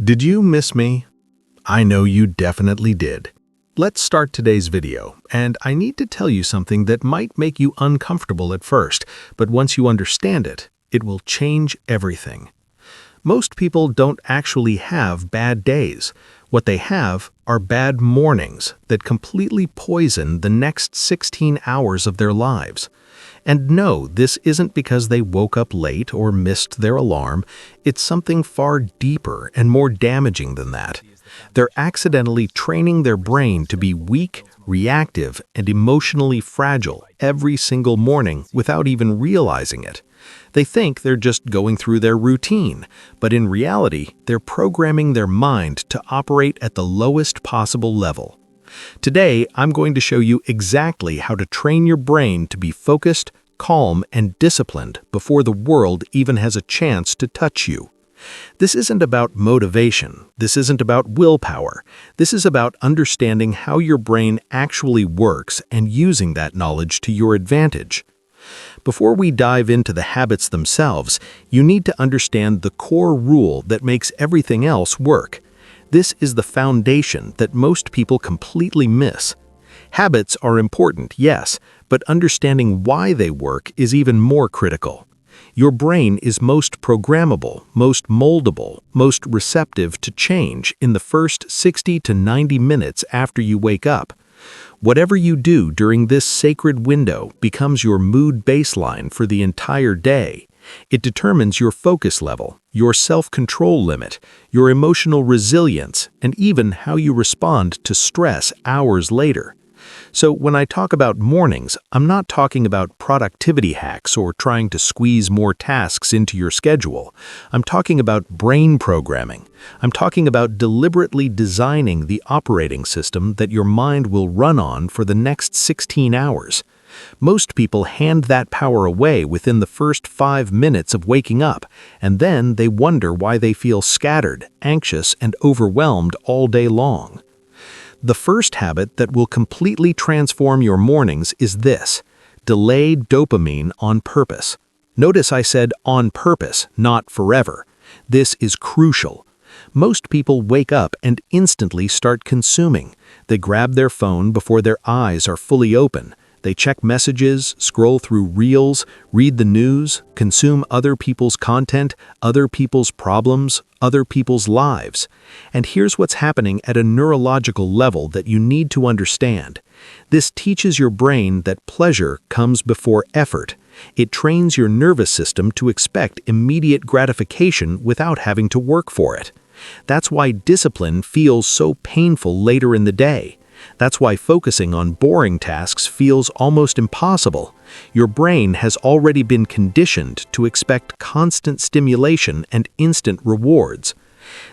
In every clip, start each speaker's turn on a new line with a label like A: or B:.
A: Did you miss me? I know you definitely did. Let's start today's video, and I need to tell you something that might make you uncomfortable at first, but once you understand it, it will change everything. Most people don't actually have bad days. What they have are bad mornings that completely poison the next 16 hours of their lives. And no, this isn't because they woke up late or missed their alarm. It's something far deeper and more damaging than that. They're accidentally training their brain to be weak, reactive, and emotionally fragile every single morning without even realizing it. They think they're just going through their routine, but in reality, they're programming their mind to operate at the lowest possible level. Today, I'm going to show you exactly how to train your brain to be focused, calm, and disciplined before the world even has a chance to touch you. This isn't about motivation. This isn't about willpower. This is about understanding how your brain actually works and using that knowledge to your advantage. Before we dive into the habits themselves, you need to understand the core rule that makes everything else work. This is the foundation that most people completely miss. Habits are important, yes, but understanding why they work is even more critical. Your brain is most programmable, most moldable, most receptive to change in the first 60 to 90 minutes after you wake up. Whatever you do during this sacred window becomes your mood baseline for the entire day. It determines your focus level, your self-control limit, your emotional resilience, and even how you respond to stress hours later. So when I talk about mornings, I'm not talking about productivity hacks or trying to squeeze more tasks into your schedule. I'm talking about brain programming. I'm talking about deliberately designing the operating system that your mind will run on for the next 16 hours. Most people hand that power away within the first 5 minutes of waking up, and then they wonder why they feel scattered, anxious, and overwhelmed all day long. The first habit that will completely transform your mornings is this: delay dopamine on purpose. Notice I said on purpose, not forever. This is crucial. Most people wake up and instantly start consuming. They grab their phone before their eyes are fully open. They check messages, scroll through reels, read the news, consume other people's content, other people's problems, other people's lives. And here's what's happening at a neurological level that you need to understand. This teaches your brain that pleasure comes before effort. It trains your nervous system to expect immediate gratification without having to work for it. That's why discipline feels so painful later in the day. That's why focusing on boring tasks feels almost impossible. Your brain has already been conditioned to expect constant stimulation and instant rewards.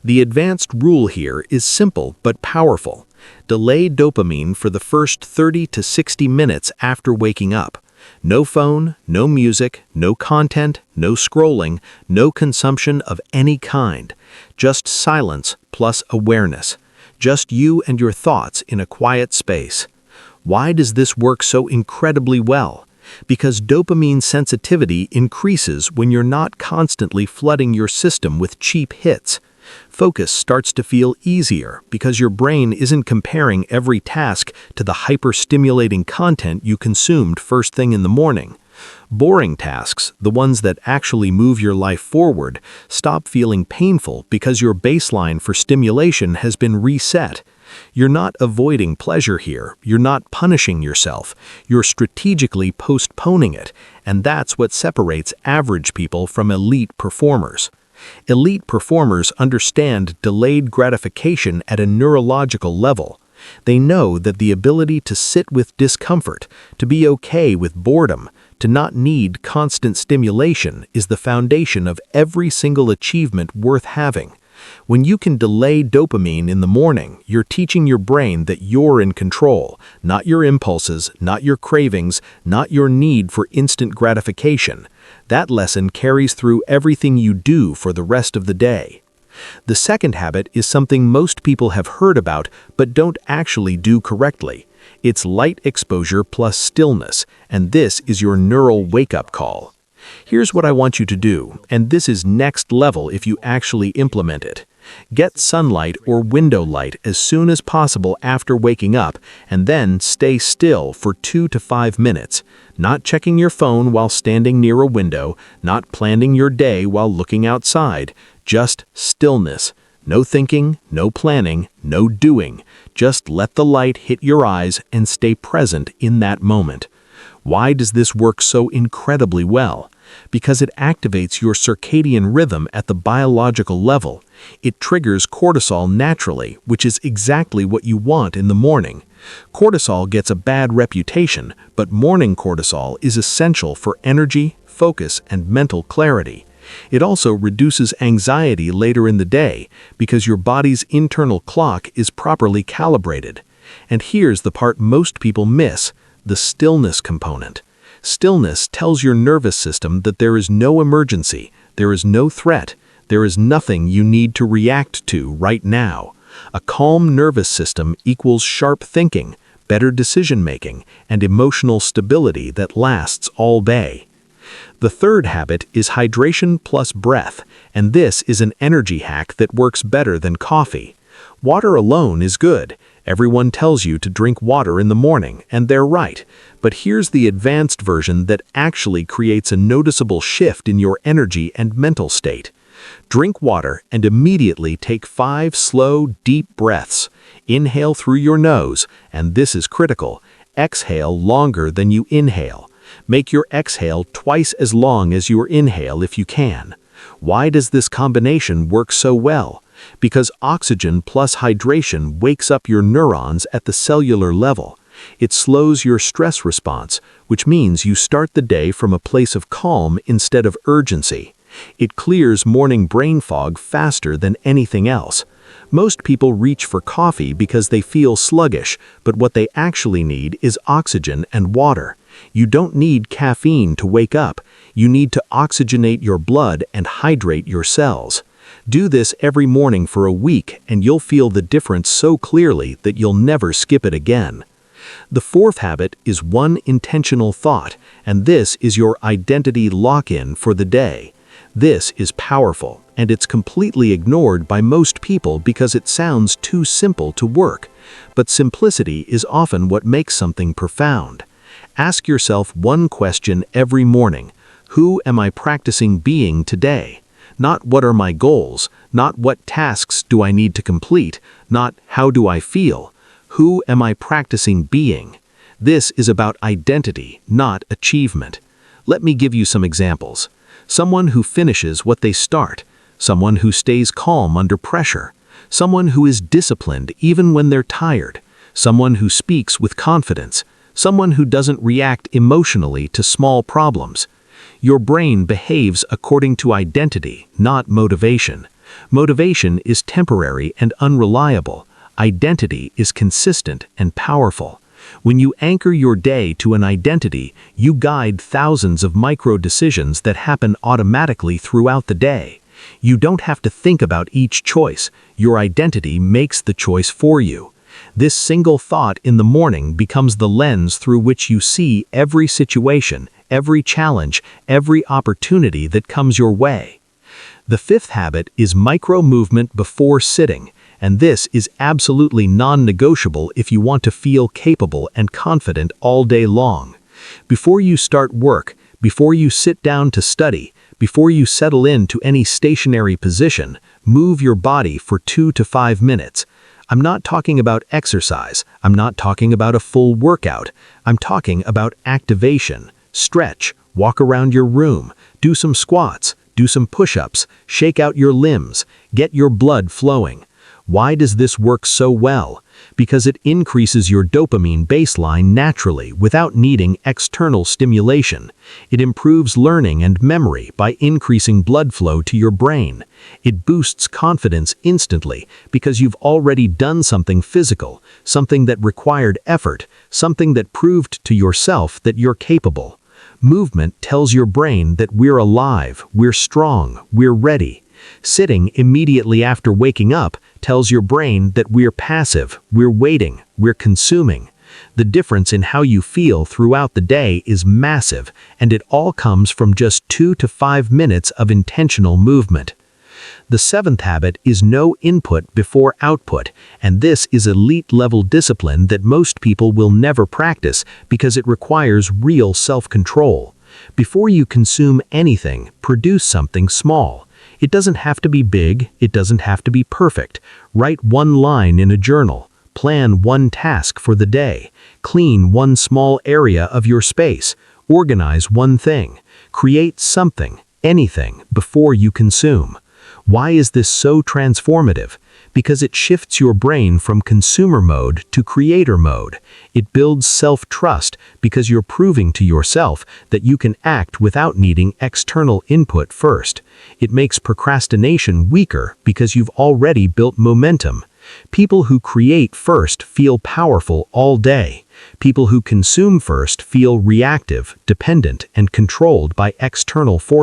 A: The advanced rule here is simple but powerful. Delay dopamine for the first 30 to 60 minutes after waking up. No phone, no music, no content, no scrolling, no consumption of any kind. Just silence plus awareness. Just you and your thoughts in a quiet space. Why does this work so incredibly well? Because dopamine sensitivity increases when you're not constantly flooding your system with cheap hits. Focus starts to feel easier because your brain isn't comparing every task to the hyper-stimulating content you consumed first thing in the morning. Boring tasks, the ones that actually move your life forward, stop feeling painful because your baseline for stimulation has been reset. You're not avoiding pleasure here. You're not punishing yourself. You're strategically postponing it, and that's what separates average people from elite performers. Elite performers understand delayed gratification at a neurological level. They know that the ability to sit with discomfort, to be okay with boredom, to not need constant stimulation is the foundation of every single achievement worth having. When you can delay dopamine in the morning, you're teaching your brain that you're in control, not your impulses, not your cravings, not your need for instant gratification. That lesson carries through everything you do for the rest of the day. The second habit is something most people have heard about but don't actually do correctly. It's light exposure plus stillness, and this is your neural wake-up call. Here's what I want you to do, and this is next level if you actually implement it. Get sunlight or window light as soon as possible after waking up, and then stay still for 2 to 5 minutes, not checking your phone while standing near a window, not planning your day while looking outside, just stillness. No thinking, no planning, no doing. Just let the light hit your eyes and stay present in that moment. Why does this work so incredibly well? Because it activates your circadian rhythm at the biological level. It triggers cortisol naturally, which is exactly what you want in the morning. Cortisol gets a bad reputation, but morning cortisol is essential for energy, focus, and mental clarity. It also reduces anxiety later in the day because your body's internal clock is properly calibrated. And here's the part most people miss: the stillness component. Stillness tells your nervous system that there is no emergency, there is no threat, there is nothing you need to react to right now. A calm nervous system equals sharp thinking, better decision-making, and emotional stability that lasts all day. The third habit is hydration plus breath, and this is an energy hack that works better than coffee. Water alone is good. Everyone tells you to drink water in the morning, and they're right. But here's the advanced version that actually creates a noticeable shift in your energy and mental state. Drink water and immediately take 5 slow, deep breaths. Inhale through your nose, and this is critical. Exhale longer than you inhale. Make your exhale twice as long as your inhale if you can. Why does this combination work so well? Because oxygen plus hydration wakes up your neurons at the cellular level. It slows your stress response, which means you start the day from a place of calm instead of urgency. It clears morning brain fog faster than anything else. Most people reach for coffee because they feel sluggish, but what they actually need is oxygen and water. You don't need caffeine to wake up. You need to oxygenate your blood and hydrate your cells. Do this every morning for a week, and you'll feel the difference so clearly that you'll never skip it again. The fourth habit is one intentional thought, and this is your identity lock-in for the day. This is powerful, and it's completely ignored by most people because it sounds too simple to work. But simplicity is often what makes something profound. Ask yourself one question every morning: who am I practicing being today? Not what are my goals, not what tasks do I need to complete, not how do I feel. Who am I practicing being? This is about identity, not achievement. Let me give you some examples. Someone who finishes what they start, someone who stays calm under pressure, someone who is disciplined even when they're tired, someone who speaks with confidence, someone who doesn't react emotionally to small problems. Your brain behaves according to identity, not motivation. Motivation is temporary and unreliable. Identity is consistent and powerful. When you anchor your day to an identity, you guide thousands of micro-decisions that happen automatically throughout the day. You don't have to think about each choice. Your identity makes the choice for you. This single thought in the morning becomes the lens through which you see every situation, every challenge, every opportunity that comes your way. The fifth habit is micro-movement before sitting, and this is absolutely non-negotiable if you want to feel capable and confident all day long. Before you start work, before you sit down to study, before you settle into any stationary position, move your body for 2 to 5 minutes. I'm not talking about exercise. I'm not talking about a full workout. I'm talking about activation. Stretch, walk around your room, do some squats, do some push-ups, shake out your limbs, get your blood flowing. Why does this work so well? Because it increases your dopamine baseline naturally without needing external stimulation. It improves learning and memory by increasing blood flow to your brain. It boosts confidence instantly because you've already done something physical, something that required effort, something that proved to yourself that you're capable. Movement tells your brain that we're alive, we're strong, we're ready. Sitting immediately after waking up tells your brain that we're passive, we're waiting, we're consuming. The difference in how you feel throughout the day is massive, and it all comes from just 2 to 5 minutes of intentional movement. The seventh habit is no input before output, and this is elite-level discipline that most people will never practice because it requires real self-control. Before you consume anything, produce something small. It doesn't have to be big, it doesn't have to be perfect. Write one line in a journal. Plan one task for the day. Clean one small area of your space. Organize one thing. Create something, anything, before you consume. Why is this so transformative? Because it shifts your brain from consumer mode to creator mode. It builds self-trust because you're proving to yourself that you can act without needing external input first. It makes procrastination weaker because you've already built momentum. People who create first feel powerful all day. People who consume first feel reactive, dependent, and controlled by external forces.